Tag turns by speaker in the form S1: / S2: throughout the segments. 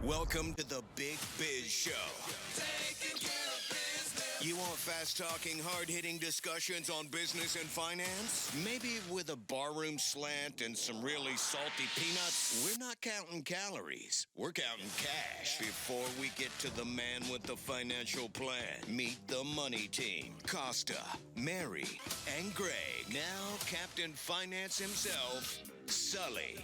S1: Welcome to the Big Biz Show. Taking care of business. You want fast-talking, hard-hitting discussions on business and finance? Maybe with a barroom slant and some really salty peanuts? We're not counting calories. We're counting cash. Before we get to the man with the financial plan, meet the money team. Costa, Mary, and Greg. Now Captain Finance himself, Sully.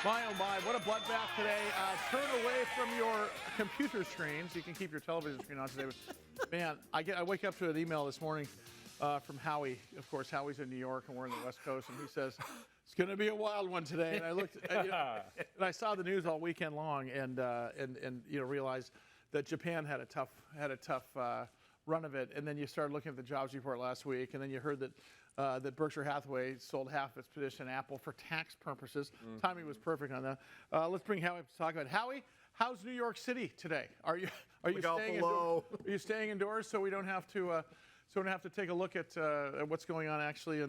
S2: My, oh my, what a bloodbath today. Turn away from your computer screens. You can keep your television screen on today. But man, I wake up to an email this morning from Howie. Of course, Howie's in New York and we're in the West Coast, and he says, it's going to be a wild one today. And I looked, and I saw the news all weekend long and realized that Japan had a tough run of it. And then you started looking at the jobs report last week, and then you heard that that Berkshire Hathaway sold half its position in Apple for tax purposes. Timing was perfect on that. Let's bring Howie up to talk about it. Howie, how's New York City today? Are you staying indoors? Are you staying indoors so we don't have to take a look at what's going on actually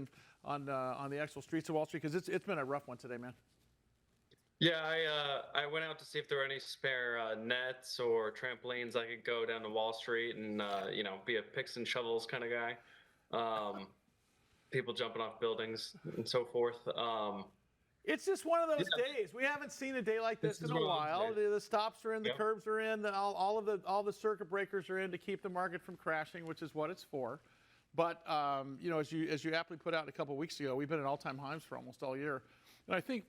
S2: on the actual streets of Wall Street? Because it's been a rough one today, man.
S3: Yeah, I went out to see if there were any spare nets or trampolines I could go down to Wall Street and be a picks and shovels kind of guy. People jumping off buildings and so forth.
S2: It's just one of those days. We haven't seen a day like this in a while. The stops are in, the curbs are in, all the circuit breakers are in to keep the market from crashing, which is what it's for. But as you aptly put out a couple of weeks ago, we've been at all-time highs for almost all year. And I think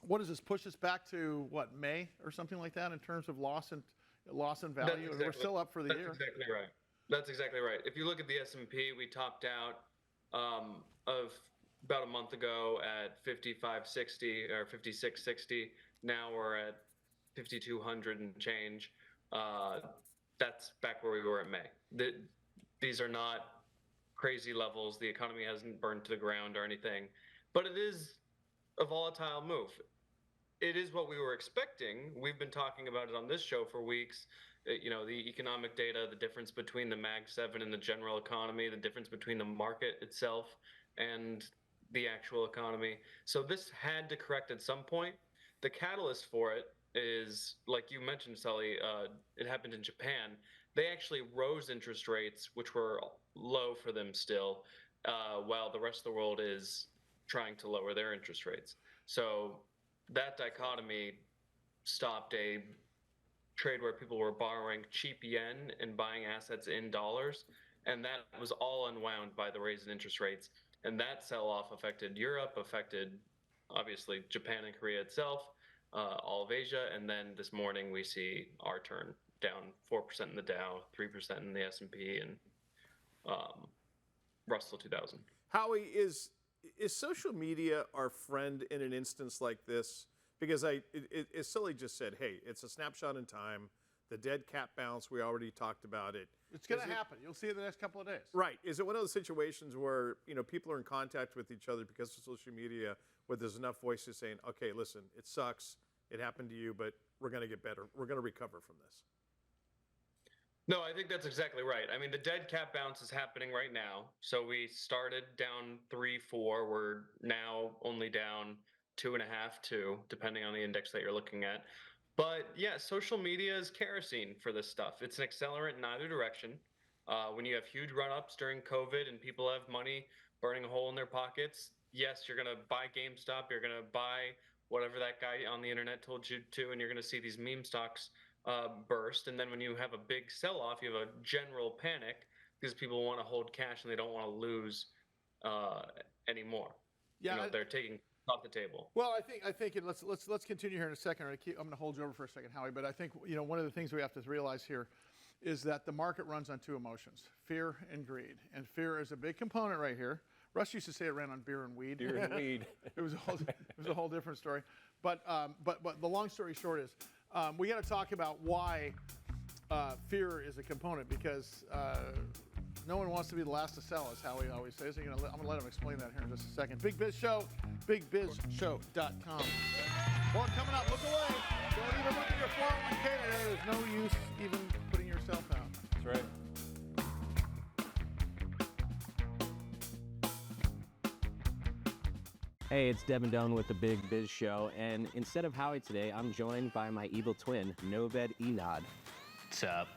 S2: what does this push us back to? What, May or something like that in terms of loss in value? And we're still up for the year.
S3: That's exactly right. That's exactly right. If you look at the S&P, we topped out of about a month ago at 5560 or 5660. Now we're at 5200 and change. That's back where we were in May. These are not crazy levels. The economy hasn't burned to the ground or anything, but it is a volatile move. It is what we were expecting. We've been talking about it on this show for weeks. The economic data, the difference between the Mag 7 and the general economy, the difference between the market itself and the actual economy. So this had to correct at some point. The catalyst for it is, like you mentioned, Sully, it happened in Japan. They actually rose interest rates, which were low for them still, while the rest of the world is trying to lower their interest rates. So that dichotomy stopped a trade where people were borrowing cheap yen and buying assets in dollars, and that was all unwound by the raise in interest rates. And that sell-off affected Europe, affected obviously Japan and Korea itself, all of Asia, and then this morning we see our turn down 4% in the Dow, 3% in the S&P, and Russell 2000.
S4: Howie, is social media our friend in an instance like this? Because as Sully just said, hey, it's a snapshot in time. The dead cat bounce, we already talked about it.
S2: It's going to happen. You'll see it in the next couple of days.
S4: Right. Is it one of those situations where people are in contact with each other because of social media, where there's enough voices saying, okay, listen, it sucks, it happened to you, but we're going to get better. We're going to recover from this.
S3: No, I think that's exactly right. I mean, the dead cat bounce is happening right now. So we started down 3, 4. We're now only down 2.5, 2, depending on the index that you're looking at. But yeah, social media is kerosene for this stuff. It's an accelerant in either direction. When you have huge run-ups during COVID and people have money burning a hole in their pockets, yes, you're going to buy GameStop, you're going to buy whatever that guy on the internet told you to, and you're going to see these meme stocks burst. And then when you have a big sell-off, you have a general panic because people want to hold cash and they don't want to lose anymore.
S2: Yeah,
S3: they're taking off the table.
S2: Well, I think and let's continue here in a second. I'm going to hold you over for a second, Howie. But I think one of the things we have to realize here is that the market runs on two emotions: fear and greed. And fear is a big component right here. Russ used to say it ran on beer and weed.
S5: Beer and weed.
S2: It was a whole different story. But the long story short is we got to talk about why fear is a component, because no one wants to be the last to sell, as Howie always says. I'm going to let him explain that here in just a second. Big Biz Show, bigbizshow.com. Well, coming up, look away. Don't even look at your 401k today. There's no use even putting yourself out.
S5: That's right. Hey, it's Devin Doan with the Big Biz Show, and instead of Howie today, I'm joined by my evil twin, Noved Enod.
S6: What's up?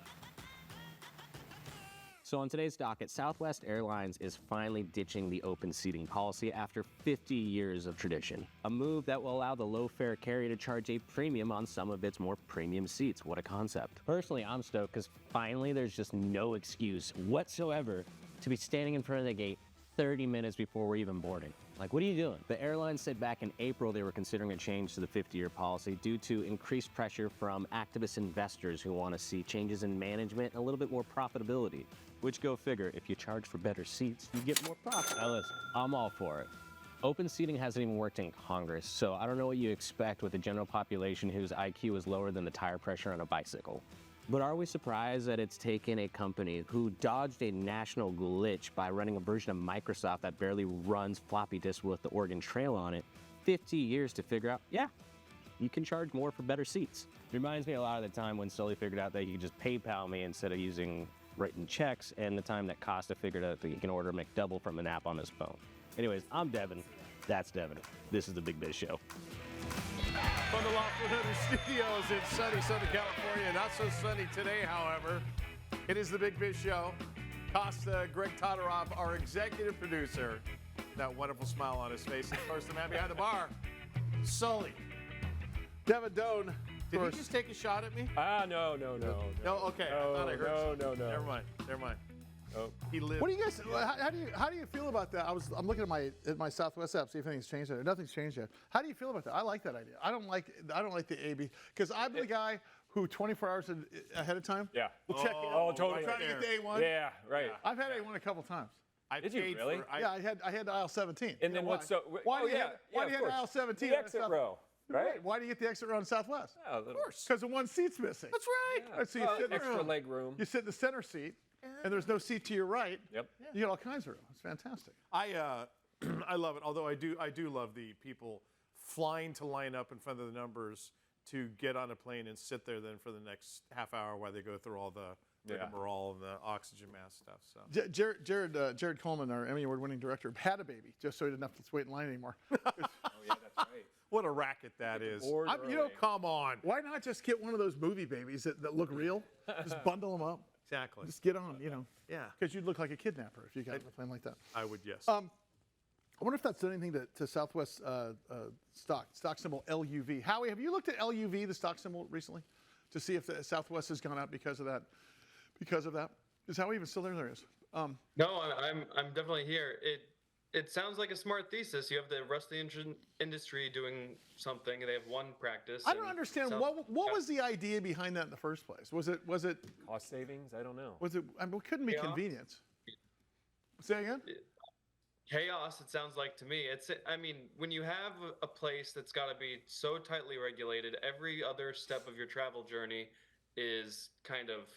S5: So on today's docket, Southwest Airlines is finally ditching the open seating policy after 50 years of tradition. A move that will allow the low-fare carrier to charge a premium on some of its more premium seats. What a concept. Personally, I'm stoked because finally there's just no excuse whatsoever to be standing in front of the gate 30 minutes before we're even boarding. Like, what are you doing? The airline said back in April they were considering a change to the 50-year policy due to increased pressure from activist investors who want to see changes in management and a little bit more profitability. Which, go figure, if you charge for better seats, you get more profit. Now listen, I'm all for it. Open seating hasn't even worked in Congress, so I don't know what you expect with a general population whose IQ is lower than the tire pressure on a bicycle. But are we surprised that it's taken a company who dodged a national glitch by running a version of Microsoft that barely runs floppy disks with the Oregon Trail on it 50 years to figure out, yeah, you can charge more for better seats? Reminds me a lot of the time when Sully figured out that he could just PayPal me instead of using writing checks, and the time that Costa figured out that he can order McDouble from an app on his phone. Anyways, I'm Devin. That's Devin. This is the Big Biz Show.
S4: From the Loft 100 Studios in sunny Southern California. Not so sunny today, however. It is the Big Biz Show. Costa, Greg Todorov, our executive producer. That wonderful smile on his face. Of course, the man behind the bar, Sully.
S2: Devin Doan.
S4: Did he just take a shot at me?
S6: No.
S4: No, okay. I thought I heard something.
S6: No.
S4: Never mind.
S6: Oh.
S4: He lived.
S2: What do you guys? How do you feel about that? I'm looking at my Southwest app, see if anything's changed there. Nothing's changed yet. How do you feel about that? I like that idea. I don't like the AB because I'm the guy who 24 hours ahead of time.
S6: Yeah.
S2: Will check in.
S6: Oh, totally.
S2: I'm trying to get the A1.
S6: Yeah, right.
S2: I've had A1 a couple times.
S6: Did you really?
S2: Yeah, I had aisle 17.
S6: And then what's so?
S2: Why do you
S6: of
S2: have
S6: course.
S2: aisle 17?
S6: The exit row, right?
S2: Why do you get the exit row in Southwest?
S6: Oh, of course.
S2: Because the one seat's missing.
S4: That's right.
S2: Right, so you sit in the
S6: Extra
S2: room.
S6: leg room.
S2: You sit in the center seat, and there's no seat to your right.
S6: Yep.
S2: You get all kinds of room. It's fantastic.
S4: I love it. Although I do love the people flying to line up in front of the numbers to get on a plane and sit there then for the next half hour while they go through all the rigmarole and the oxygen mask stuff. So
S2: Jared Coleman, our Emmy Award-winning director, had a baby just so he didn't have to wait in line anymore.
S6: Oh yeah, that's right.
S4: what a racket that is. Come on.
S2: Why not just get one of those movie babies that look real? Just bundle them up.
S4: Exactly.
S2: Just get on,
S4: Yeah.
S2: Because you'd look like a kidnapper if you got on a plane like that.
S4: I would, yes.
S2: I wonder if that's done anything to Southwest stock symbol LUV. Howie, have you looked at LUV, the stock symbol, recently, to see if the Southwest has gone up because of that? Is Howie even still there? There he is.
S3: No, I'm definitely here. It sounds like a smart thesis. You have the rest of the industry doing something. They have one practice.
S2: I don't understand what was the idea behind that in the first place. Was it
S6: Cost savings? I don't know.
S2: Was it? I mean, it couldn't be convenience. Say again.
S3: Chaos, it sounds like to me. I mean, when you have a place that's got to be so tightly regulated, every other step of your travel journey is kind of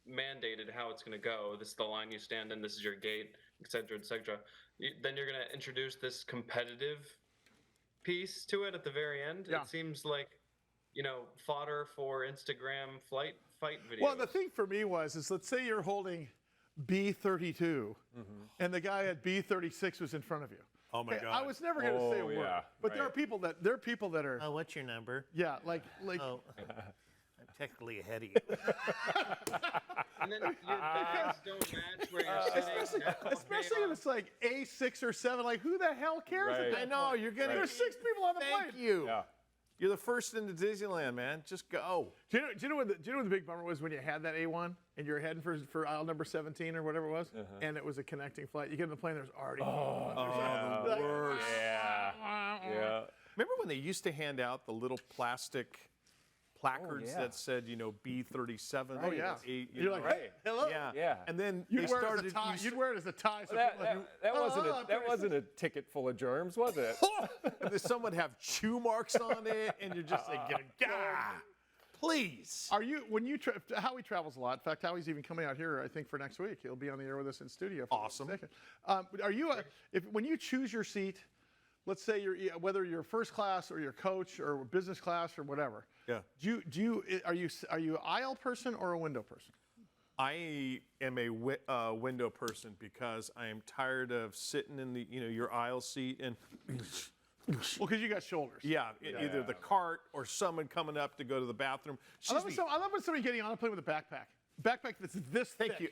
S3: mandated how it's going to go. This is the line you stand in, this is your gate, et cetera, et cetera. Then you're going to introduce this competitive piece to it at the very end.
S2: Yeah.
S3: It seems like, fodder for Instagram fight videos.
S2: Well, the thing for me is let's say you're holding B32, and the guy at B36 was in front of you.
S4: Oh my God.
S2: I was never going to say a word,
S6: yeah,
S2: but there are people that are.
S7: Oh, what's your number?
S2: Yeah, like.
S7: Oh, I'm technically ahead of you.
S3: And then your bags don't match where you're sitting.
S2: Especially if it's like A6 or 7. Like, who the hell cares?
S6: Right.
S2: At that
S4: I know,
S2: point?
S4: you're getting.
S2: There's 6 people on the
S4: Thank
S2: plane.
S4: you.
S6: Yeah.
S4: You're the first into Disneyland, man. Just go.
S2: Do you know what the big bummer was when you had that A1 and you're heading for aisle number 17 or whatever it was, and it was a connecting flight? You get on the plane, there's already.
S4: The worst.
S6: Yeah.
S4: Remember when they used to hand out the little plastic placards
S6: yeah.
S4: that said, B37?
S2: Oh yeah. You're like, hey, hello.
S4: Yeah.
S6: Yeah.
S4: And then
S2: You'd
S4: they
S2: wear it as
S4: started.
S2: a tie. You'd wear it as a tie. So
S6: That,
S2: people like,
S6: that wasn't a ticket full of germs, was it?
S4: Some would have chew marks on it, and you're just like, God, please.
S2: Are you Howie travels a lot? In fact, Howie's even coming out here, I think, for next week. He'll be on the air with us in studio. For
S4: Awesome.
S2: A second. Are you when you choose your seat? Let's say whether you're first class or you're coach or business class or whatever.
S4: Yeah.
S2: Are you aisle person or a window person?
S4: I am a window person because I am tired of sitting in the your aisle seat and
S2: Well, because you got shoulders.
S4: Yeah, either the cart or someone coming up to go to the bathroom.
S2: I love when somebody getting on a plane with a backpack. Backpack that's this thick.
S4: Thank you.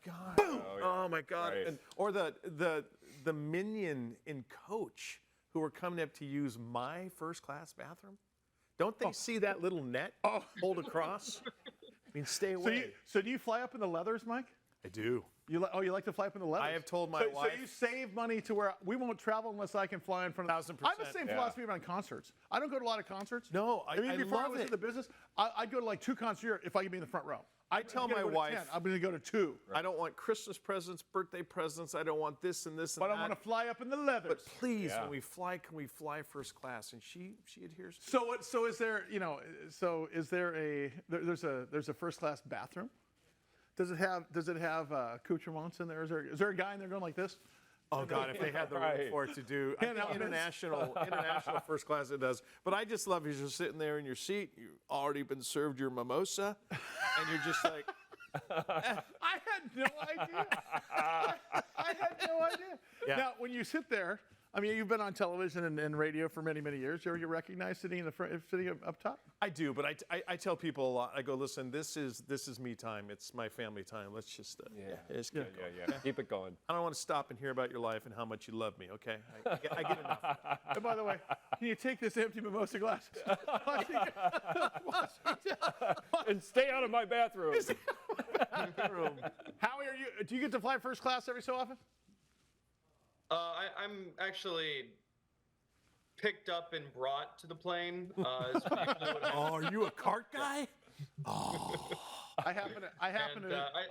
S4: God. Boom. Oh my God.
S6: Right.
S4: And, or the minion in Coach who are coming up to use my first class bathroom. Don't they see that little net hold across? I mean, stay away.
S2: So do you fly up in the leathers, Mike?
S4: I do.
S2: You like to fly up in the leathers?
S4: I have told my wife.
S2: So you save money to where we won't travel unless I can fly in front of.
S4: 1,000%.
S2: I have the same philosophy around concerts. I don't go to a lot of concerts.
S4: No, I
S2: before I
S4: love
S2: was in
S4: it.
S2: the business, I'd go to like 2 concerts a year if I could be in the front row.
S4: I tell my wife,
S2: 10, I'm going to go to 2.
S4: I don't want Christmas presents, birthday presents. I don't want this and this and
S2: But
S4: that.
S2: I want to fly up in the leathers.
S4: But please, when we fly, can we fly first class? And she adheres to it.
S2: So is there, is there there's a first class bathroom? Does it have accoutrements in there? Is there a guy in there going like this?
S4: Oh God, if they had the room for it to do, I think international first class it does. But I just love you're sitting there in your seat, you've already been served your mimosa, and you're just like,
S2: I had no idea. I had no idea.
S4: Yeah.
S2: Now, when you sit there, I mean, you've been on television and radio for many, many years. You recognize sitting in the front, sitting up top?
S4: I do, but I tell people a lot. I go, listen, this is me time. It's my family time. Let's just just keep going.
S6: Keep it going.
S4: I don't want to stop and hear about your life and how much you love me. Okay, I get enough.
S2: And by the way, can you take this empty mimosa glass?
S6: And stay out of my bathroom.
S2: Howie, do you get to fly first class every so often?
S3: I'm actually picked up and brought to the plane.
S4: Oh, are you a cart guy?
S2: I happen to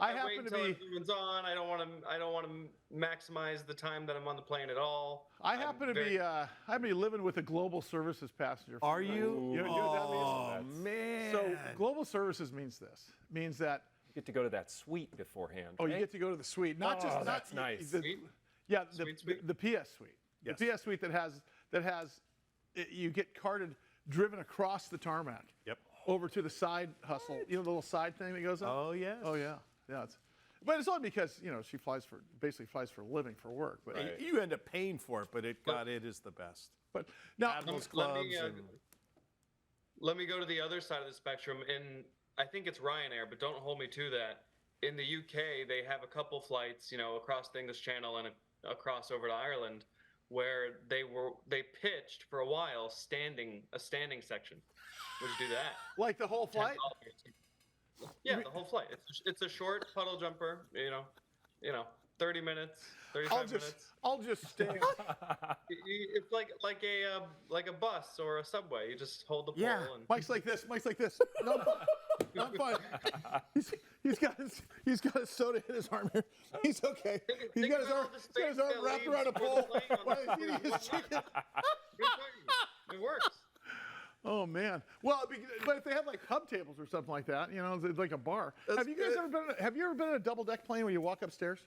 S3: I wait until everyone's on. I don't want to maximize the time that I'm on the plane at all.
S2: I happen to be living with a global services passenger.
S4: Are you?
S2: You know what that means?
S4: Man.
S2: So global services means this. Means that
S6: You get to go to that suite beforehand.
S2: you
S6: right?
S2: get to go to the suite. Not just
S6: that's nice.
S3: Suite?
S2: Yeah,
S3: Suite?
S2: the PS suite.
S4: Yes.
S2: The PS suite that has you get carted, driven across the tarmac.
S4: Yep.
S2: Over to the side hustle. You know the little side thing that goes up?
S4: Oh yes.
S2: Oh yeah. Yeah. But it's only because, she basically flies for a living for work. But
S6: Right.
S4: You end up paying for it, but it is the best.
S2: but now
S4: Admirals
S3: Let
S4: clubs
S3: me,
S4: and
S3: let me go to the other side of the spectrum. I think it's Ryanair, but don't hold me to that. In the UK, they have a couple flights, across the English Channel and across over to Ireland, where they pitched for a while a standing section. Would you do that?
S2: like the whole flight?
S3: $10. Yeah, the whole flight. It's a short puddle jumper. 30 minutes, 35 minutes.
S2: I'll just stay.
S3: It's like a bus or a subway. You just hold the pole and
S2: Mike's like this. No, I'm fine. He's got his soda in his arm here. He's okay. He's got his arm wrapped around a pole. While he's eating his chicken.
S3: It works.
S2: Oh man. Well, but if they have like hub tables or something like that, it's like a bar. Have you ever been in a double deck plane where you walk upstairs?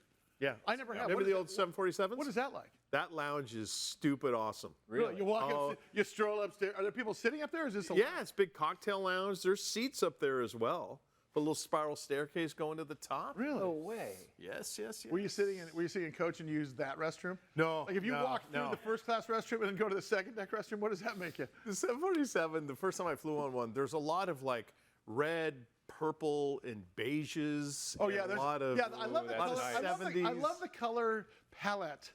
S4: yeah.
S2: I never have.
S4: Remember
S2: What
S4: the
S2: is
S4: old 747s?
S2: What is that like?
S4: That lounge is stupid awesome.
S2: Really? You walk up, you stroll upstairs. Are there people sitting up there? Or is this a
S4: Yeah, it's big cocktail lounge. There's seats up there as well. A little spiral staircase going to the top.
S2: Really?
S6: No way.
S4: Yes.
S2: Were you sitting in coach and use that restroom?
S4: No.
S2: Like if you walk through the first class restroom and then go to the second deck restroom, what does that make you?
S4: The 747, the first time I flew on one, there's a lot of like red, purple, and beiges.
S2: Oh yeah,
S4: and
S2: there's
S4: a lot of
S2: I love the color.
S4: nice.
S2: I love the color palette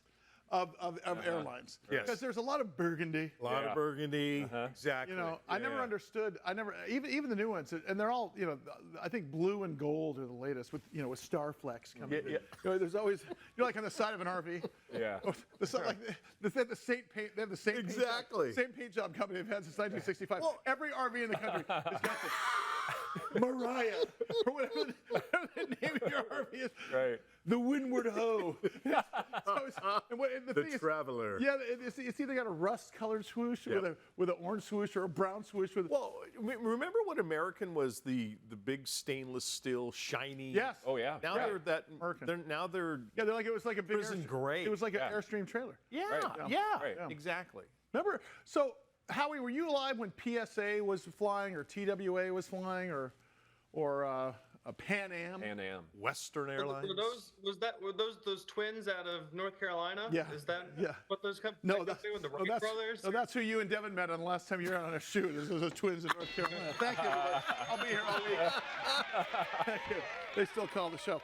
S2: of airlines.
S4: Yes.
S2: Because there's a lot of burgundy.
S4: A lot of burgundy. Exactly.
S2: I never understood. Even the new ones, and they're all, I think blue and gold are the latest with Starflex coming.
S4: Yeah.
S2: There's always, like on the side of an RV.
S6: Yeah.
S2: They have the same paint. They have the same
S4: Exactly.
S2: same paint job company they've had since 1965. Every RV in the country has got this. Mariah, or whatever the name of your RV is.
S6: Right.
S2: The Windward Ho.
S4: The Traveler.
S2: Yeah, it's either got a rust-colored swoosh with an orange swoosh or a brown swoosh with.
S4: Well, remember what American was the big stainless steel shiny.
S2: Yes.
S6: Oh yeah.
S4: Now they're that. They're
S2: Yeah, they're like it was like a big
S4: prison gray.
S2: It was like an Airstream trailer.
S4: Yeah.
S6: Right.
S4: Yeah.
S6: Right.
S4: Exactly.
S2: Remember? So, Howie, were you alive when PSA was flying, or TWA was flying, or Pan Am.
S6: Pan Am.
S4: Western Airlines.
S3: Were those twins out of North Carolina?
S2: Yeah.
S3: Is that
S2: Yeah.
S3: what those companies
S2: No,
S3: with the Wright brothers?
S2: no, that's who you and Devin met on the last time you were on a shoot. Those are twins in North Carolina. Thank you, everybody. I'll be here all week. Thank you. They still call the show.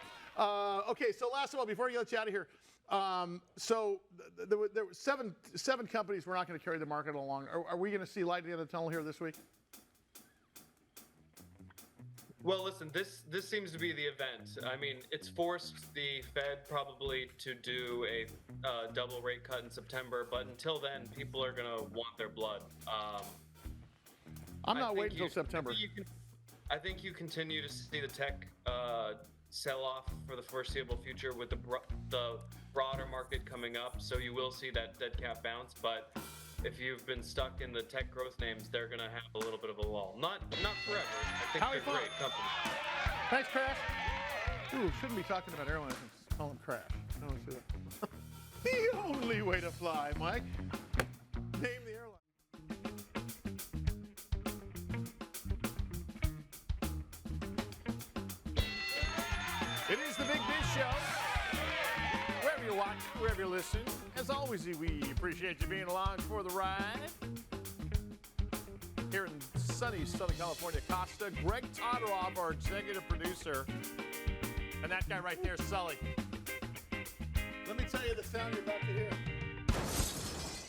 S2: Okay, so last of all, before you let you out of here, so there were seven companies we're not going to carry the market along. Are we going to see light at the end of the tunnel here this week?
S3: Well, listen, this seems to be the event. I mean, it's forced the Fed probably to do a double rate cut in September, but until then, people are going to want their blood.
S2: I'm not waiting until September.
S3: I think you continue to see the tech sell off for the foreseeable future with the broader market coming up. So you will see that dead cat bounce, but if you've been stuck in the tech growth names, they're going to have a little bit of a lull. Not forever. I think
S2: Howie
S3: they're
S2: Font.
S3: great companies.
S2: Thanks, Crash. Ooh, shouldn't be talking about airlines and call them Crash. I don't see that. The only way to fly, Mike. Name the airline.
S4: It is the Big Biz Show. Wherever you watch, wherever you listen, as always, we appreciate you being along for the ride. Here in sunny Southern California, Costa, Greg Todoroff, our executive producer, and that guy right there, Sully.
S2: Let me tell you the sound you're about to hear.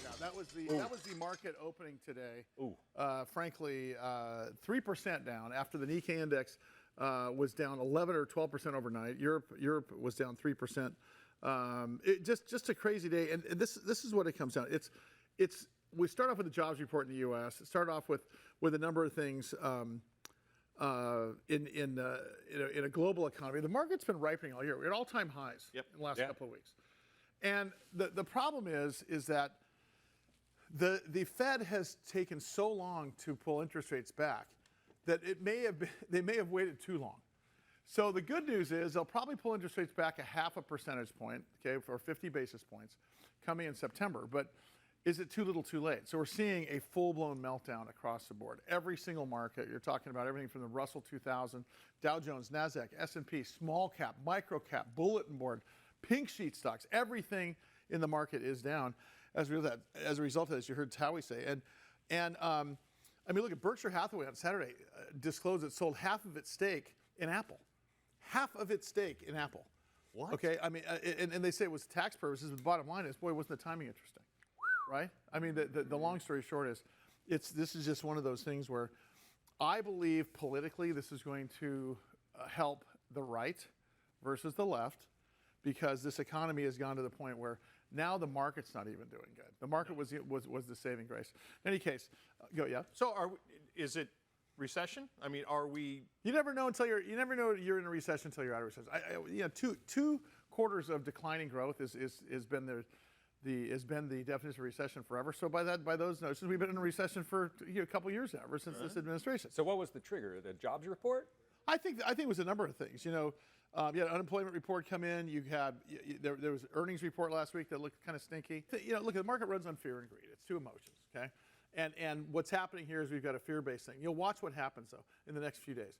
S2: Yeah, that was the market opening today.
S6: Ooh.
S2: Frankly, 3% down after the Nikkei index was down 11 or 12% overnight. Europe was down 3%. Just a crazy day, and this is what it comes down. We start off with the jobs report in the U.S. Start off with a number of things in a global economy. The market's been ripening all year. We're at all-time highs in the last couple of weeks, and the problem is that the Fed has taken so long to pull interest rates back that they may have waited too long. So the good news is they'll probably pull interest rates back 0.5 percentage point, okay, for 50 basis points coming in September. But is it too little too late? So we're seeing a full-blown meltdown across the board. Every single market, you're talking about everything from the Russell 2000, Dow Jones, NASDAQ, S&P, small cap, micro cap, bulletin board, pink sheet stocks, everything in the market is down as a result of this. You heard Howie say. And I mean, look at Berkshire Hathaway on Saturday disclosed it sold half of its stake in Apple. Half of its stake in Apple.
S4: What?
S2: Okay, I mean, and they say it was tax purposes, but the bottom line is, boy, wasn't the timing interesting, right? I mean, the long story short is, this is just one of those things where I believe politically this is going to help the right versus the left, because this economy has gone to the point where now the market's not even doing good. The market was the saving grace. In any case,
S4: So is it recession? I mean, are we?
S2: You never know you're in a recession until you're out of recession. Two quarters of declining growth has been the definition of recession forever. So by those notions, we've been in a recession for a couple of years now, ever since this administration.
S6: So what was the trigger? The jobs report?
S2: I think it was a number of things. You had an unemployment report come in. There was an earnings report last week that looked kind of stinky. Look, the market runs on fear and greed. It's two emotions, okay? And what's happening here is we've got a fear-based thing. You'll watch what happens, though, in the next few days.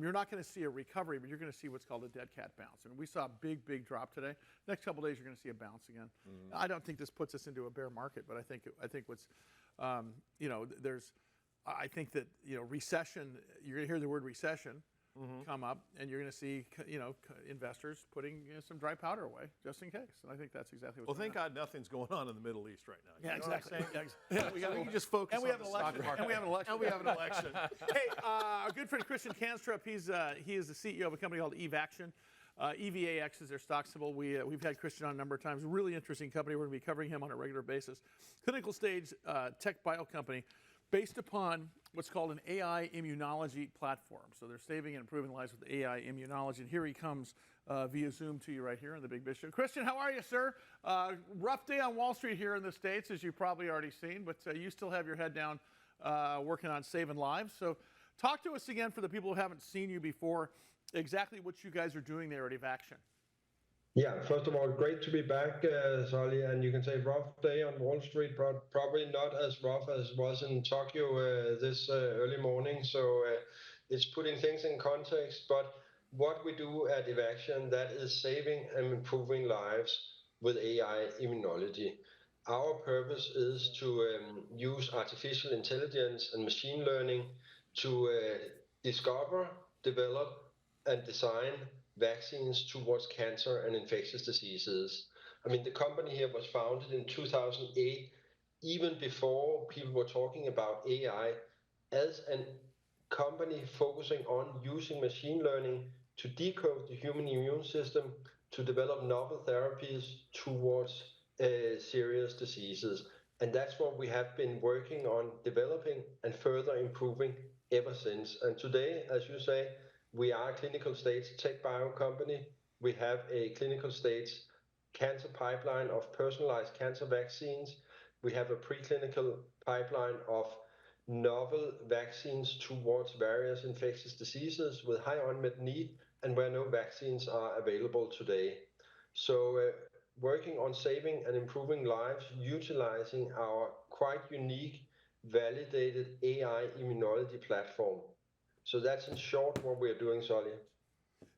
S2: You're not going to see a recovery, but you're going to see what's called a dead cat bounce. And we saw a big drop today. Next couple of days, you're going to see a bounce again. I don't think this puts us into a bear market, but I think what's, I think that recession. You're going to hear the word recession come up, and you're going to see investors putting some dry powder away just in case. And I think that's exactly what's
S4: Well,
S2: going
S4: thank God nothing's going on in the Middle East right now.
S2: Yeah,
S4: You know what I'm
S2: exactly.
S4: saying? We can just focus
S2: And we
S4: on
S2: have
S4: the
S2: an
S4: stock
S2: election.
S4: market.
S2: And we have an election.
S4: And we have an election.
S2: Hey, our good friend Christian Kanstrup, he is the CEO of a company called Evaxion. EVAX is their stock symbol. We've had Christian on a number of times. Really interesting company. We're going to be covering him on a regular basis. Clinical stage tech bio company based upon what's called an AI immunology platform. So they're saving and improving lives with AI immunology. And here he comes via Zoom to you right here on the Big Biz Show. Christian, how are you, sir? Rough day on Wall Street here in the States, as you've probably already seen, but you still have your head down working on saving lives. So talk to us again, for the people who haven't seen you before, exactly what you guys are doing there at Evaxion.
S8: Yeah, first of all, great to be back, Sully. And you can say rough day on Wall Street, but probably not as rough as was in Tokyo this early morning. So it's putting things in context. But what we do at Evaxion, that is saving and improving lives with AI immunology. Our purpose is to use artificial intelligence and machine learning to discover, develop, and design vaccines towards cancer and infectious diseases. I mean, the company here was founded in 2008, even before people were talking about AI, as a company focusing on using machine learning to decode the human immune system to develop novel therapies towards serious diseases. And that's what we have been working on developing and further improving ever since. And today, as you say, we are a clinical stage tech bio company. We have a clinical stage cancer pipeline of personalized cancer vaccines. We have a preclinical pipeline of novel vaccines towards various infectious diseases with high unmet need and where no vaccines are available today. So working on saving and improving lives, utilizing our quite unique validated AI immunology platform. So that's in short what we're doing, Sully.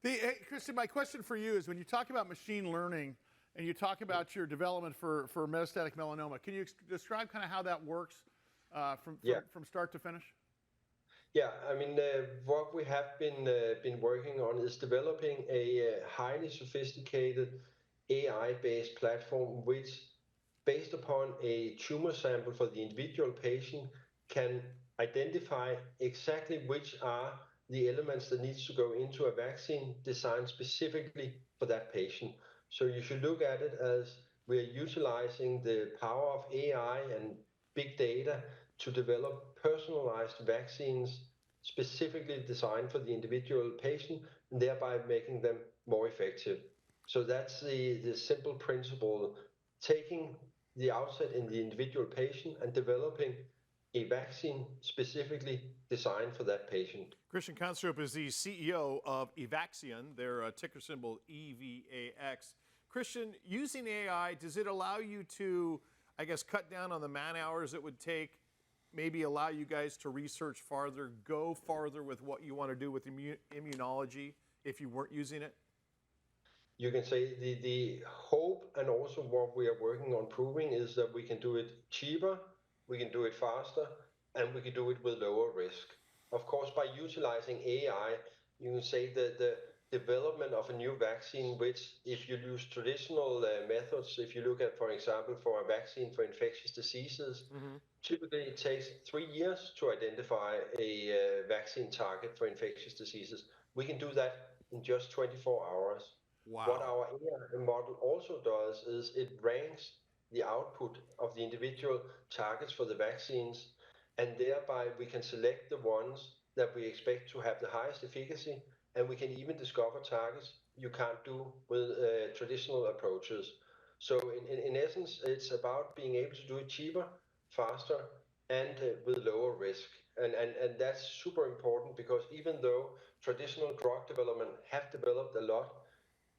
S2: Hey, Christian, my question for you is when you talk about machine learning and you talk about your development for metastatic melanoma, can you describe kind of how that works from start to finish?
S8: Yeah, I mean, what we have been working on is developing a highly sophisticated AI-based platform which, based upon a tumor sample for the individual patient, can identify exactly which are the elements that needs to go into a vaccine designed specifically for that patient. So you should look at it as we are utilizing the power of AI and big data to develop personalized vaccines specifically designed for the individual patient and thereby making them more effective. So that's the simple principle, taking the outset in the individual patient and developing a vaccine specifically designed for that patient.
S4: Christian Kanstrup is the CEO of Evaxion, their ticker symbol EVAX. Christian, using AI, does it allow you to, I guess, cut down on the man hours it would take, maybe allow you guys to research farther, go farther with what you want to do with immunology if you weren't using it?
S8: You can say the hope and also what we are working on proving is that we can do it cheaper, we can do it faster, and we can do it with lower risk. Of course, by utilizing AI, you can say that the development of a new vaccine, which if you use traditional methods, if you look at, for example, for a vaccine for infectious diseases, typically it takes 3 years to identify a vaccine target for infectious diseases. We can do that in just 24 hours.
S4: Wow.
S8: What our AI model also does is it ranks the output of the individual targets for the vaccines, and thereby we can select the ones that we expect to have the highest efficacy, and we can even discover targets you can't do with traditional approaches. So in essence, it's about being able to do it cheaper, faster, and with lower risk. And that's super important because even though traditional drug development have developed a lot,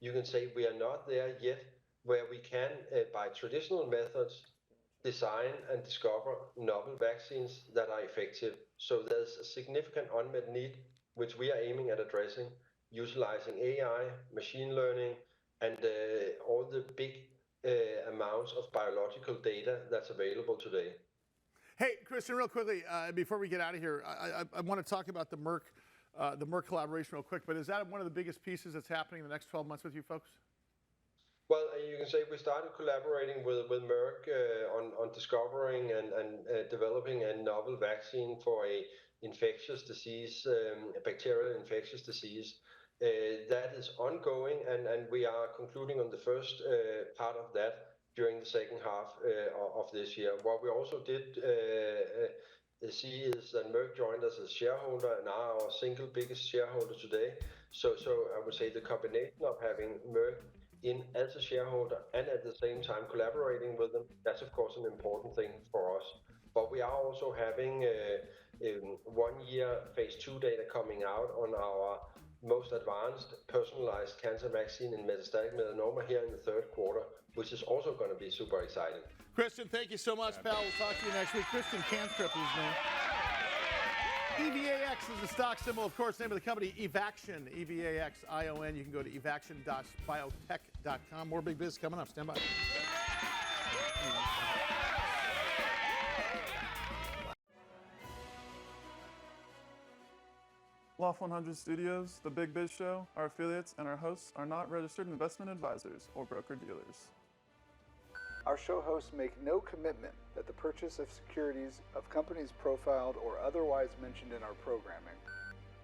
S8: you can say we are not there yet where we can, by traditional methods, design and discover novel vaccines that are effective. So there's a significant unmet need, which we are aiming at addressing, utilizing AI, machine learning, and all the big amounts of biological data that's available today.
S2: Hey, Christian, real quickly, before we get out of here, I want to talk about the Merck collaboration real quick, but is that one of the biggest pieces that's happening in the next 12 months with you folks?
S8: Well, you can say we started collaborating with Merck on discovering and developing a novel vaccine for a infectious disease, a bacterial infectious disease. That is ongoing, and we are concluding on the first part of that during the second half of this year. What we also did see is that Merck joined us as shareholder and are our single biggest shareholder today. So I would say the combination of having Merck in as a shareholder and at the same time collaborating with them, that's of course an important thing for us. But we are also having 1 year phase 2 data coming out on our most advanced personalized cancer vaccine in metastatic melanoma here in the third quarter, which is also going to be super exciting.
S2: Christian, thank you so much, pal. We'll talk to you next week. Christian Kanstrup is his name. EVAX is the stock symbol, of course, name of the company, Evaxion, EVAXION. You can go to evaxion.biotech.com. More big biz coming up. Stand by.
S9: Loft 100 Studios, The Big Biz Show, our affiliates, and our hosts are not registered investment advisors or broker-dealers.
S10: Our show hosts make no commitment that the purchase of securities of companies profiled or otherwise mentioned in our programming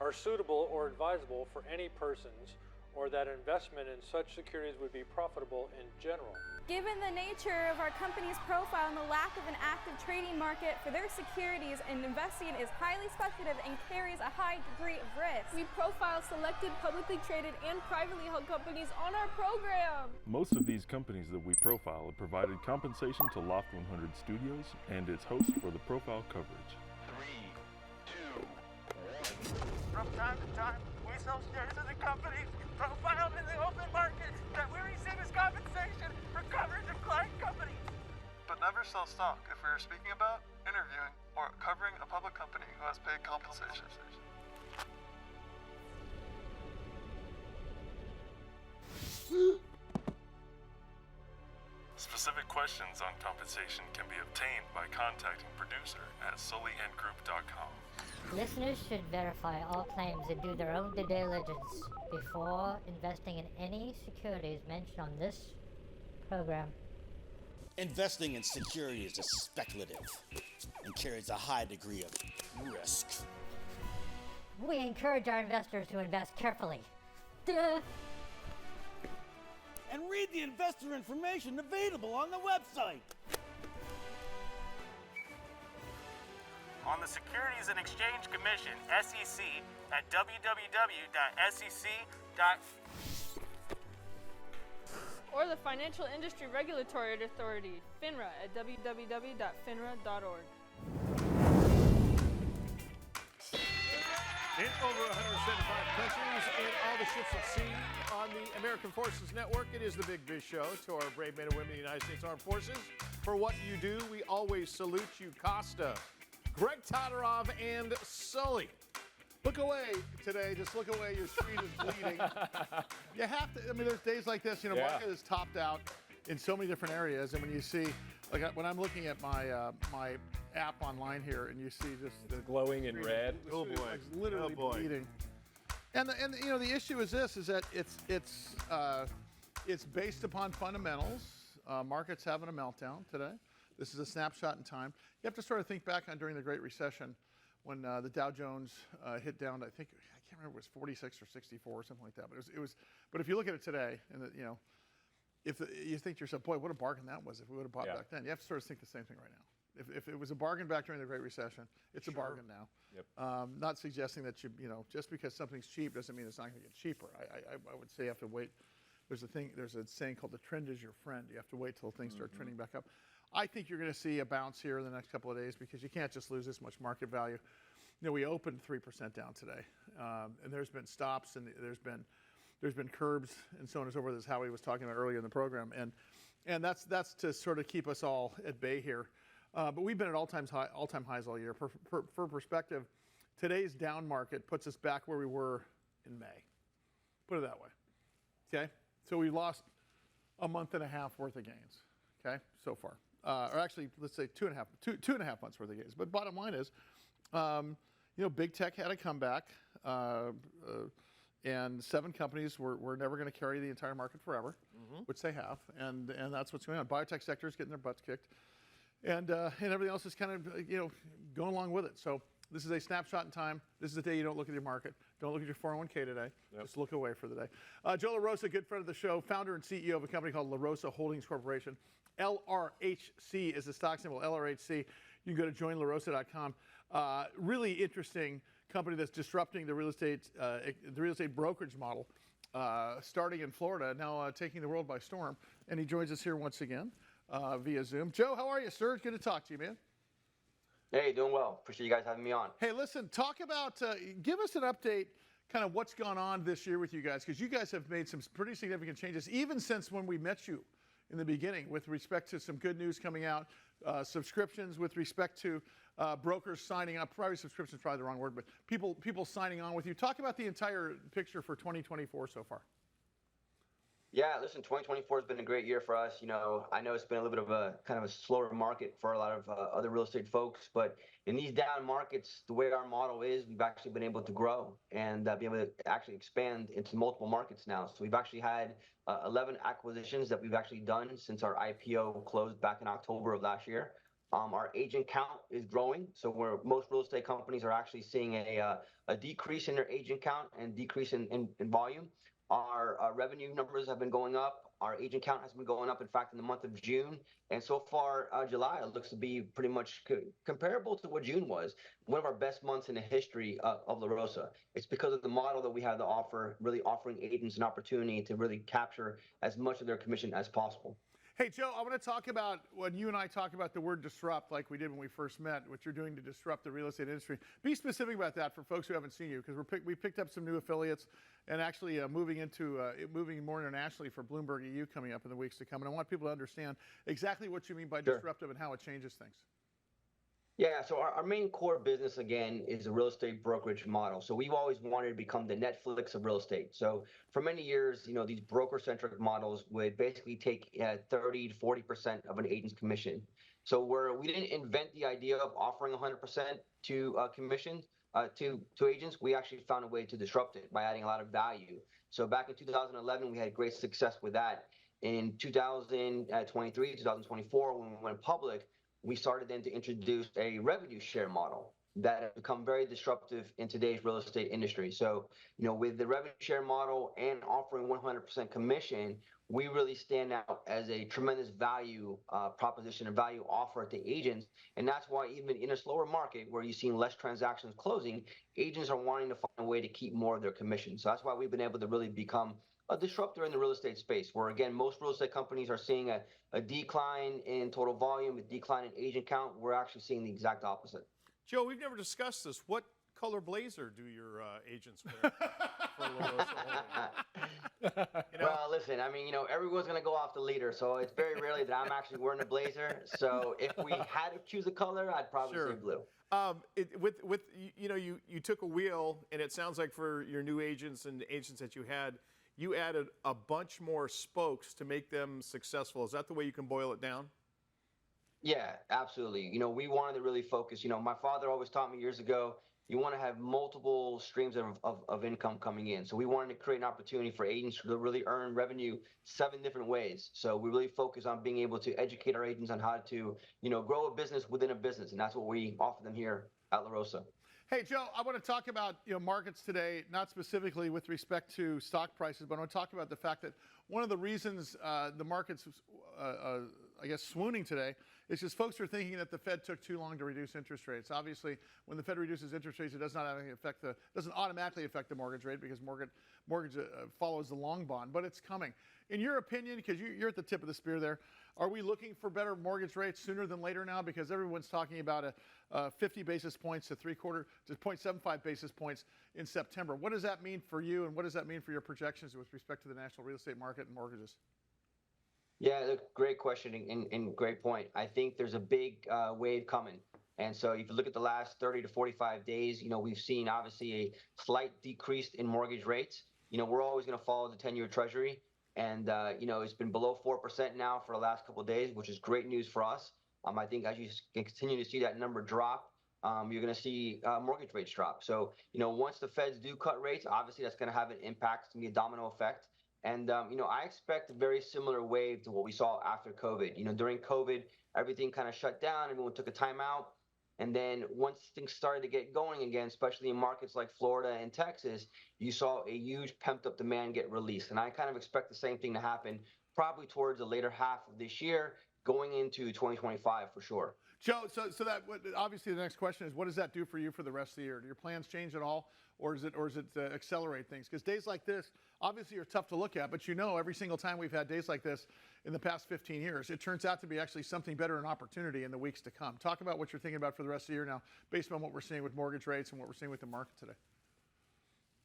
S11: are suitable or advisable for any persons, or that investment in such securities would be profitable in general.
S12: Given the nature of our company's profile and the lack of an active trading market for their securities, and investing is highly speculative and carries a high degree of risk. We profile selected publicly traded and privately held companies on our program.
S13: Most of these companies that we profile have provided compensation to Loft 100 Studios and its host for the profile coverage.
S14: 3, 2, 1. From time to time, we sell shares of the companies profiled in the open market that we receive as compensation for coverage of client companies.
S9: But never sell stock if we are speaking about, interviewing, or covering a public company who has paid compensation.
S13: Specific questions on compensation can be obtained by contacting producer at sullyandgroup.com.
S15: Listeners should verify all claims and do their own due diligence before investing in any securities mentioned on this program.
S16: Investing in securities is speculative and carries a high degree of risk.
S15: We encourage our investors to invest carefully. Duh.
S16: And read the investor information available on the website.
S14: On the Securities and Exchange Commission, SEC, at www.sec.gov.
S12: Or the Financial Industry Regulatory Authority, FINRA, at www.finra.org.
S4: In over 175 countries, in all the ships at sea, on the American Forces Network, it is the Big Biz Show. To our brave men and women of the United States Armed Forces, for what you do, we always salute you, Costa, Greg Todorov, and Sully. Look away today. Just look away. Your screen is bleeding. You have to. I mean, there's days like this. You know, market is topped out in so many different areas, and when you see, like when I'm looking at my my app online here, and you see just the
S6: glowing in red.
S4: Oh boy,
S2: it's literally bleeding. And you know the issue is this: is that it's based upon fundamentals. Markets having a meltdown today. This is a snapshot in time. You have to sort of think back on during the Great Recession, when the Dow Jones hit down. I can't remember, it was 46 or 64 or something like that. But it was. But if you look at it today, and you know, if you think to yourself, boy, what a bargain that was if we would have bought back then. You have to sort of think the same thing right now. If it was a bargain back during the Great Recession, it's a bargain now.
S6: Yep.
S2: Not suggesting that you know, just because something's cheap doesn't mean it's not going to get cheaper. I would say you have to wait. There's a saying called the trend is your friend. You have to wait till things start trending back up. I think you're going to see a bounce here in the next couple of days because you can't just lose this much market value. You know, we opened 3% down today, and there's been stops and there's been curbs and so on and so forth, as Howie was talking about earlier in the program, and that's to sort of keep us all at bay here. But we've been at all-time highs all year. For perspective, today's down market puts us back where we were in May. Put it that way. Okay, so we lost a month and a half worth of gains. Okay, so far. Or actually, let's say two and a half months worth of gains. But bottom line is, you know, big tech had a comeback, and 7 companies were never going to carry the entire market forever, which they have, and that's what's going on. Biotech sector is getting their butts kicked, and everything else is kind of going along with it. So this is a snapshot in time. This is the day you don't look at your market. Don't look at your 401k today. Just look away for the day. Joe LaRosa, good friend of the show, founder and CEO of a company called LaRosa Holdings Corporation. LRHC is the stock symbol, LRHC. You can go to joinlarosa.com. Really interesting company that's disrupting the real estate brokerage model, starting in Florida, now taking the world by storm. And he joins us here once again via Zoom. Joe, how are you, sir? Good to talk to you, man.
S17: Hey, doing well. Appreciate you guys having me on.
S2: Hey, listen, talk about, give us an update, kind of what's gone on this year with you guys, because you guys have made some pretty significant changes, even since when we met you in the beginning, with respect to some good news coming out, subscriptions with respect to brokers signing up. Probably subscription is probably the wrong word, but people signing on with you. Talk about the entire picture for 2024 so far.
S17: Yeah, listen, 2024 has been a great year for us. You know, I know it's been a little bit of a kind of a slower market for a lot of other real estate folks, but in these down markets, the way our model is, we've actually been able to grow and be able to actually expand into multiple markets now. So we've actually had 11 acquisitions that we've actually done since our IPO closed back in October of last year. Our agent count is growing, so where most real estate companies are actually seeing a decrease in their agent count and decrease in volume. Our revenue numbers have been going up. Our agent count has been going up, in fact, in the month of June. And so far, July looks to be pretty much comparable to what June was. One of our best months in the history of La Rosa. It's because of the model that we have to offer, really offering agents an opportunity to really capture as much of their commission as possible.
S2: Hey, Joe, I want to talk about when you and I talk about the word disrupt, like we did when we first met, what you're doing to disrupt the real estate industry. Be specific about that for folks who haven't seen you, because we picked up some new affiliates and actually moving more internationally for Bloomberg EU coming up in the weeks to come. And I want people to understand exactly what you mean by disruptive and how it changes things.
S17: Yeah, so our main core business, again, is a real estate brokerage model. So we've always wanted to become the Netflix of real estate. So for many years, you know, these broker-centric models would basically take 30 to 40% of an agent's commission. So we didn't invent the idea of offering 100% to commission to agents. We actually found a way to disrupt it by adding a lot of value. So back in 2011, we had great success with that. In 2023, 2024, when we went public, we started then to introduce a revenue share model that has become very disruptive in today's real estate industry. So, you know, with the revenue share model and offering 100% commission, we really stand out as a tremendous value proposition and value offer to agents. And that's why even in a slower market where you're seeing less transactions closing, agents are wanting to find a way to keep more of their commission. So that's why we've been able to really become a disruptor in the real estate space, where again, most real estate companies are seeing a decline in total volume, a decline in agent count. We're actually seeing the exact opposite.
S4: Joe, we've never discussed this. What color blazer do your agents wear?
S17: Well, listen, I mean, you know, everyone's going to go off the leader, so it's very rarely that I'm actually wearing a blazer. So if we had to choose a color, I'd probably say blue.
S4: You took a wheel, and it sounds like for your new agents and agents that you had, you added a bunch more spokes to make them successful. Is that the way you can boil it down?
S17: Yeah, absolutely. You know, we wanted to really focus. You know, my father always taught me years ago, you want to have multiple streams of income coming in. So we wanted to create an opportunity for agents to really earn revenue 7 different ways. So we really focus on being able to educate our agents on how to, you know, grow a business within a business. And that's what we offer them here at La Rosa.
S2: Hey, Joe, I want to talk about markets today, not specifically with respect to stock prices, but I want to talk about the fact that one of the reasons the market's, I guess, swooning today is just folks are thinking that the Fed took too long to reduce interest rates. Obviously, when the Fed reduces interest rates, it doesn't automatically affect the mortgage rate because mortgage follows the long bond, but it's coming. In your opinion, because you're at the tip of the spear there, are we looking for better mortgage rates sooner than later now? Because everyone's talking about 50 basis points to 0.75 basis points in September. What does that mean for you, and what does that mean for your projections with respect to the national real estate market and mortgages?
S17: Yeah, great question and great point. I think there's a big wave coming. And so if you look at the last 30 to 45 days, you know, we've seen obviously a slight decrease in mortgage rates. You know, we're always going to follow the 10-year Treasury. And, you know, it's been below 4% now for the last couple of days, which is great news for us. I think as you continue to see that number drop, you're going to see mortgage rates drop. So, you know, once the Feds do cut rates, obviously that's going to have an impact. It's going to be a domino effect. And, you know, I expect a very similar wave to what we saw after COVID. You know, during COVID, everything kind of shut down. Everyone took a timeout. And then once things started to get going again, especially in markets like Florida and Texas, you saw a huge pent-up demand get released. And I kind of expect the same thing to happen probably towards the later half of this year, going into 2025 for sure.
S2: Joe, so that obviously the next question is, what does that do for you for the rest of the year? Do your plans change at all, or is it accelerate things? Because days like this obviously are tough to look at, but you know, every single time we've had days like this in the past 15 years, it turns out to be actually something better, an opportunity in the weeks to come. Talk about what you're thinking about for the rest of the year now, based on what we're seeing with mortgage rates and what we're seeing with the market today.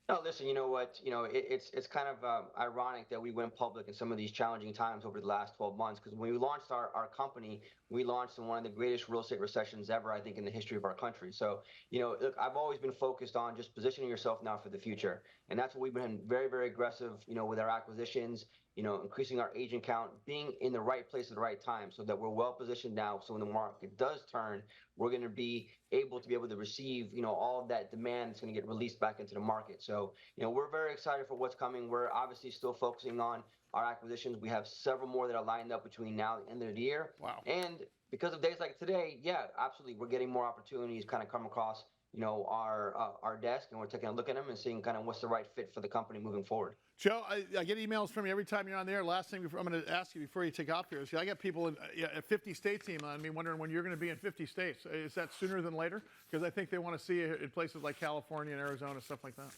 S17: No, listen, you know what? You know, it's kind of ironic that we went public in some of these challenging times over the last 12 months, because when we launched our company, we launched in one of the greatest real estate recessions ever, I think, in the history of our country. So, look, I've always been focused on just positioning yourself now for the future. And that's what we've been very, very aggressive, with our acquisitions, increasing our agent count, being in the right place at the right time so that we're well positioned now. So when the market does turn, we're going to be able to receive, all of that demand that's going to get released back into the market. So, we're very excited for what's coming. We're obviously still focusing on our acquisitions. We have several more that are lined up between now and the end of the year.
S2: Wow.
S17: And because of days like today, yeah, absolutely, we're getting more opportunities kind of come across, our desk, and we're taking a look at them and seeing kind of what's the right fit for the company moving forward.
S2: Joe, I get emails from you every time you're on there. Last thing I'm going to ask you before you take off here is I got people at 50 states emailing me wondering when you're going to be in 50 states. Is that sooner than later? Because I think they want to see you in places like California and Arizona, stuff like that.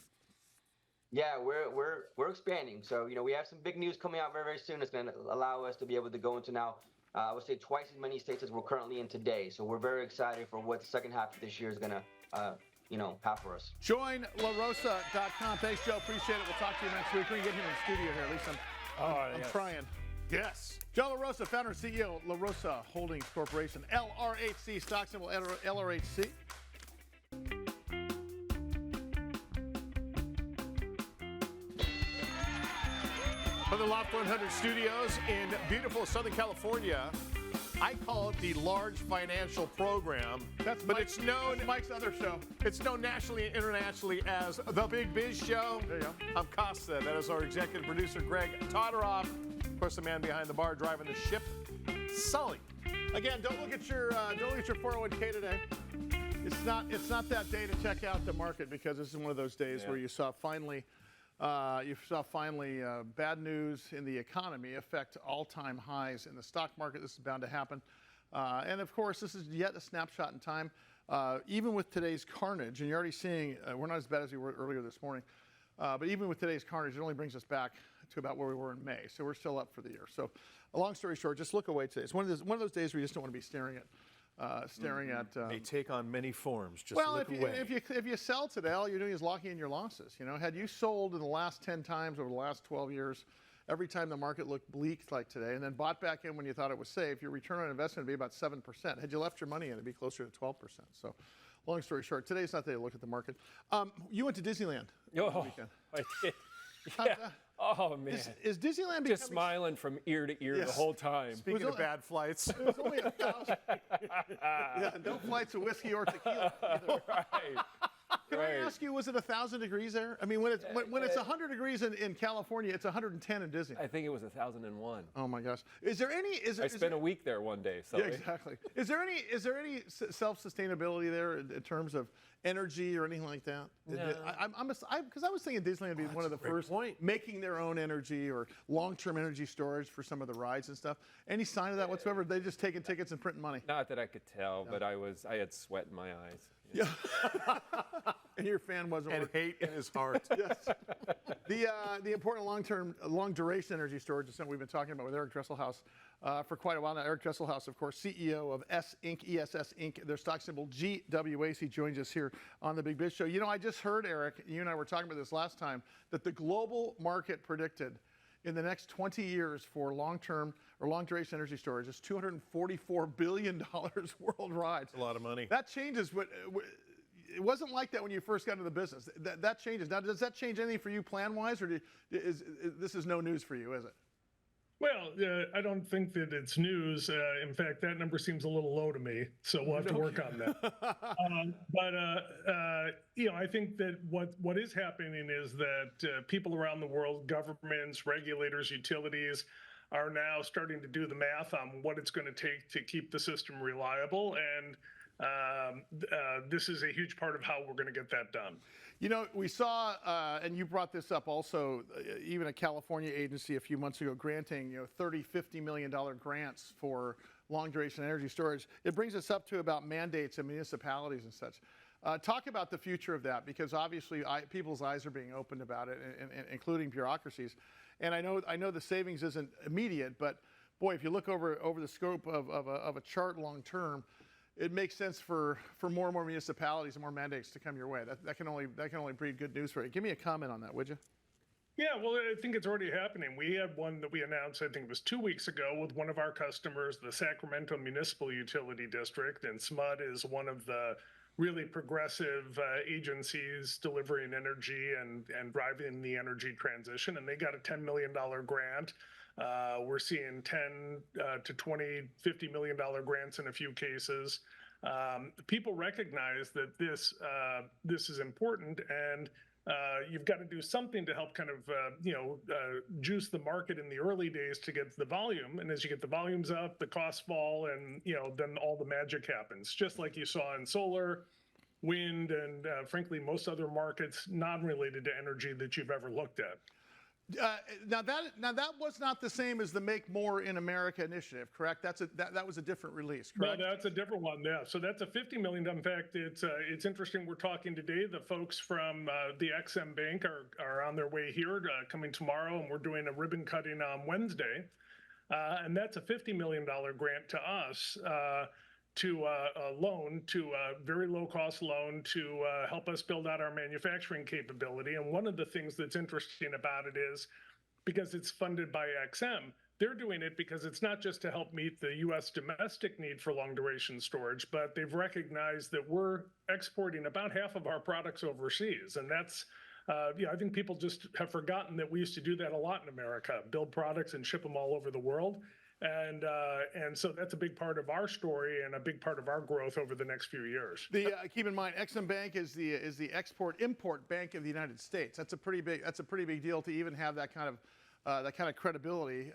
S17: Yeah, we're expanding. So, we have some big news coming out very, very soon. It's going to allow us to be able to go into now, I would say, twice as many states as we're currently in today. So we're very excited for what the second half of this year is going to, have for us.
S2: Join LaRosa.com. Thanks, Joe. Appreciate it. We'll talk to you next week. We can get him in the studio here. At least I'm trying. Yes. Joe LaRosa, founder and CEO, LaRosa Holdings Corporation, LRHC, stock symbol LRHC.
S4: From the Loft 100 studios in beautiful Southern California, I call it the Large Financial Program. But it's known.
S2: Mike's other show.
S4: It's known nationally and internationally as the Big Biz Show.
S2: There you go.
S4: I'm Costa. That is our executive producer, Greg Todoroff. Of course, the man behind the bar driving the ship, Sully.
S2: Again, don't look at your 401k today. It's not that day to check out the market, because this is one of those days where you saw finally bad news in the economy affect all-time highs in the stock market. This is bound to happen. And of course, this is yet a snapshot in time. Even with today's carnage, and you're already seeing, we're not as bad as we were earlier this morning, but even with today's carnage, it only brings us back to about where we were in May. So we're still up for the year. So a long story short, just look away today. It's one of those days where you just don't want to be staring at.
S4: They take on many forms. Just
S2: well,
S4: look away.
S2: if you sell today, all you're doing is locking in your losses. Had you sold in the last 10 times over the last 12 years, every time the market looked bleak like today, and then bought back in when you thought it was safe, your return on investment would be about 7%. Had you left your money in, it'd be closer to 12%. So, long story short, today's not the day to look at the market. You went to Disneyland.
S6: Oh, I did. Yeah. Oh, man.
S2: Is Disneyland
S6: just smiling from ear to ear the whole time?
S4: Speaking of bad flights.
S2: It was only 1,000. Yeah, no flights of whiskey or tequila either.
S6: Right.
S2: Can I ask you, was it 1,000 degrees there? I mean, when it's 100 degrees in California, it's 110 in Disney.
S6: I think it was 1,001.
S2: Oh my gosh! I
S6: spent a week there one day. So
S2: yeah, exactly. Is there any self-sustainability there in terms of energy or anything like that?
S6: No.
S2: Because I was thinking Disneyland would be one of the first making their own energy or long-term energy storage for some of the rides and stuff. Any sign of that whatsoever? They just taking tickets and printing money.
S6: Not that I could tell, but I had sweat in my eyes.
S2: Yeah. And your fan wasn't.
S4: And hate in his heart.
S2: Yes. The important long duration energy storage is something we've been talking about with Eric Dresselhuys for quite a while now. Eric Dresselhuys, of course, CEO of ESS Inc. Their stock symbol GWAC. He joins us here on the Big Biz Show. I just heard, Eric, you and I were talking about this last time, that the global market predicted in the next 20 years for long-term or long-duration energy storage is $244 billion worldwide.
S4: That's a lot of money.
S2: That changes. It wasn't like that when you first got into the business. That changes. Now, does that change anything for you plan-wise, or this is no news for you, is it?
S18: Well, I don't think that it's news. In fact, that number seems a little low to me, so we'll have to work on that. I think that what is happening is that people around the world, governments, regulators, utilities, are now starting to do the math on what it's going to take to keep the system reliable, and this is a huge part of how we're going to get that done.
S2: We saw, and you brought this up also, even a California agency a few months ago granting, $30, $50 million grants for long-duration energy storage. It brings us up to about mandates in municipalities and such. Talk about the future of that, because obviously people's eyes are being opened about it, including bureaucracies. And I know the savings isn't immediate, but boy, if you look over the scope of a chart long term, it makes sense for more and more municipalities and more mandates to come your way. That can only breed good news for you. Give me a comment on that, would you?
S18: Yeah, well, I think it's already happening. We had one that we announced, I think it was 2 weeks ago, with one of our customers, the Sacramento Municipal Utility District, and SMUD is one of the really progressive agencies delivering energy and driving the energy transition, and they got a $10 million grant. We're seeing 10 to 20, $50 million grants in a few cases. People recognize that this is important, and you've got to do something to help kind of, juice the market in the early days to get the volume. And as you get the volumes up, the costs fall, and, then all the magic happens. Just like you saw in solar, wind, and frankly, most other markets non-related to energy that you've ever looked at.
S2: Now that was not the same as the Make More in America initiative, correct? That was a different release, correct?
S18: No, that's a different one. Yeah, so that's a $50 million. In fact, it's interesting. We're talking today. The folks from the EXIM Bank are on their way here, coming tomorrow, and we're doing a ribbon cutting on Wednesday, and that's a $50 million grant to us. To a loan, to a very low-cost loan to help us build out our manufacturing capability. And one of the things that's interesting about it is, because it's funded by XM, they're doing it because it's not just to help meet the U.S. domestic need for long-duration storage, but they've recognized that we're exporting about half of our products overseas. And that's, I think people just have forgotten that we used to do that a lot in America, build products and ship them all over the world. And so that's a big part of our story and a big part of our growth over the next few years.
S2: Keep in mind, Exim Bank is the export-import bank of the United States. That's a pretty big deal to even have that kind of credibility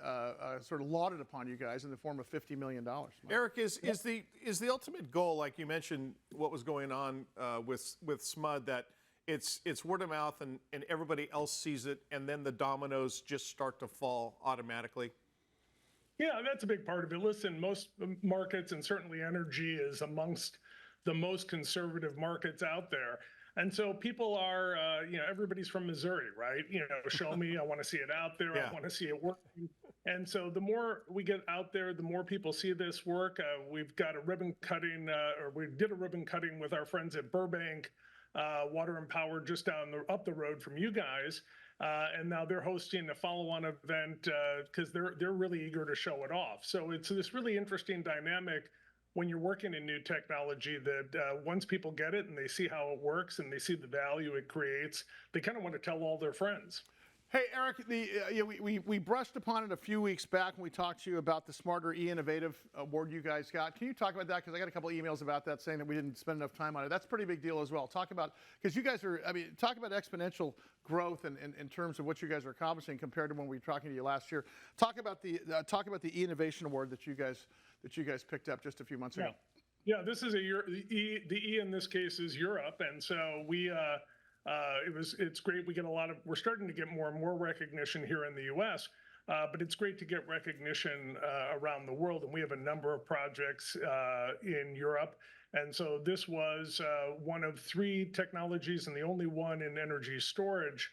S2: sort of lauded upon you guys in the form of $50 million.
S4: Eric, is the ultimate goal, like you mentioned, what was going on with SMUD, that it's word of mouth and everybody else sees it, and then the dominoes just start to fall automatically?
S18: Yeah, that's a big part of it. Listen, most markets, and certainly energy, is amongst the most conservative markets out there. And so people are, everybody's from Missouri, right? Show me, I want to see it out there. Yeah. I want to see it working. And so the more we get out there, the more people see this work. We've got a ribbon cutting, or we did a ribbon cutting with our friends at Burbank Water and Power, just up the road from you guys. And now they're hosting a follow-on event because they're really eager to show it off. So it's this really interesting dynamic when you're working in new technology that once people get it and they see how it works and they see the value it creates, they kind of want to tell all their friends.
S2: Hey, Eric, we brushed upon it a few weeks back when we talked to you about the Smarter E-Innovative award you guys got. Can you talk about that? Because I got a couple emails about that saying that we didn't spend enough time on it. That's a pretty big deal as well. Talk about, because you guys are, talk about exponential growth in terms of what you guys are accomplishing compared to when we were talking to you last year. Talk about the E-Innovation Award that you guys picked up just a few months ago.
S18: Yeah, this is the E in this case is Europe, and so we. It's great. We're starting to get more and more recognition here in the U.S., but it's great to get recognition around the world. And we have a number of projects in Europe. And so this was one of 3 technologies and the only one in energy storage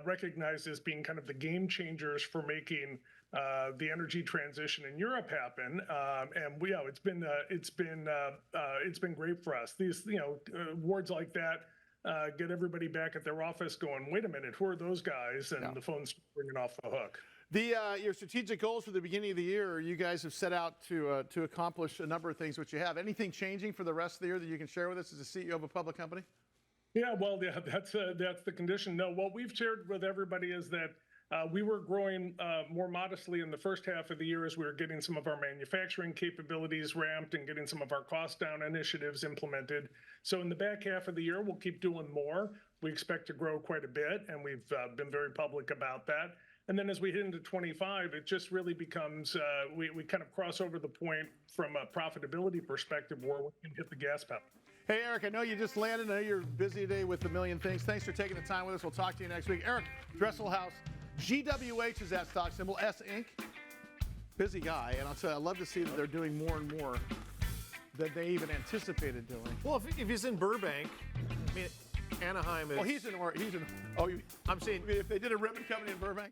S18: recognized as being kind of the game changers for making the energy transition in Europe happen. And it's been great for us. These awards like that get everybody back at their office going, wait a minute, who are those guys? And the phone's ringing off the hook.
S2: Your strategic goals for the beginning of the year, you guys have set out to accomplish a number of things which you have. Anything changing for the rest of the year that you can share with us as the CEO of a public company?
S18: Yeah, well, that's the condition. No, what we've shared with everybody is that we were growing more modestly in the first half of the year as we were getting some of our manufacturing capabilities ramped and getting some of our cost down initiatives implemented. So in the back half of the year, we'll keep doing more. We expect to grow quite a bit, and we've been very public about that. And then as we hit into 25, it just really becomes, we kind of cross over the point from a profitability perspective where we can hit the gas pedal.
S2: Hey, Eric, I know you just landed. I know you're busy today with a million things. Thanks for taking the time with us. We'll talk to you next week. Eric Dresselhuys, GWH is that stock symbol, S Inc. Busy guy, and I'll tell you, I love to see that they're doing more and more than they even anticipated doing.
S4: Well, if he's in Burbank, I mean, Anaheim is...
S2: Well, I'm saying, if they did a ribbon company in Burbank.